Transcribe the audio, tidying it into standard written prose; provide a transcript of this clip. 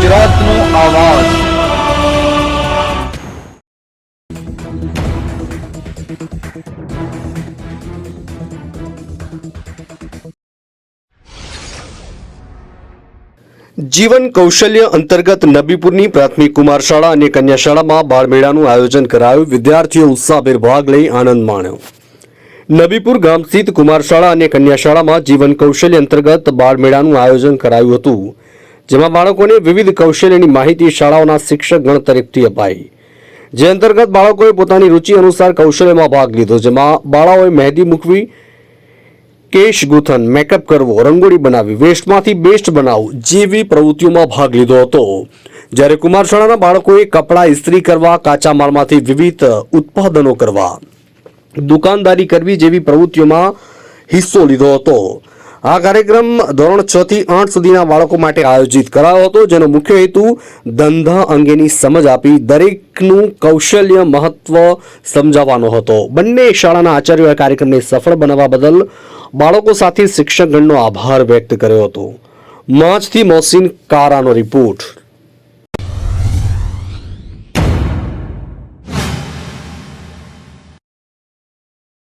ગુજરાતનો આવાજ। જીવન કૌશલ્ય અંતર્ગત નબીપુરની પ્રાથમિક કુમાર શાળા અને કન્યા શાળામાં બાળમેળાનું આયોજન કરાયું। વિદ્યાર્થીઓ ઉત્સાહભેર ભાગ લઈ આનંદ માણ્યો। નબીપુર ગામ સ્થિત કુમાર શાળા અને કન્યા શાળામાં જીવન કૌશલ્ય અંતર્ગત બાળમેળાનું આયોજન કરાયું હતું, જેમાં બાળકોને વિવિધ કૌશલ્યની માહિતી શાળાઓના શિક્ષકગણ તરફથી અપાઈ, જે અંતર્ગત બાળકોએ પોતાની રુચિ અનુસાર કૌશલ્યમાં ભાગ લીધો, જેમાં બાળાઓએ મહેંદી મૂકવી, કેશ ગૂંથણ, મેકઅપ કરવો, રંગોળી બનાવવી, વેસ્ટમાંથી બેસ્ટ બનાવવું જેવી પ્રવૃત્તિઓમાં ભાગ લીધો હતો। જ્યારે કુમાર શાળાના બાળકોએ કપડાં ઇસ્ત્રી કરવા, કાચા માલમાંથી વિવિધ ઉત્પાદનો કરવા, દુકાનદારી કરવી જેવી પ્રવૃત્તિઓમાં હિસ્સો લીધો હતો। આ કાર્યક્રમ ધોરણ 6 થી 8 સુધીના બાળકો માટે આયોજિત કરાયો હતો, જેનો મુખ્ય હેતુ ધંધા અંગેની સમજ આપી દરેકનું કૌશલ્ય મહત્વ સમજાવવાનો હતો। બંને શાળાના આચાર્યોએ કાર્યક્રમને સફળ બનાવવા બદલ બાળકો સાથે શિક્ષકગણનો આભાર વ્યક્ત કર્યો હતો। માછથી મોહસિન કારાનો રિપોર્ટ।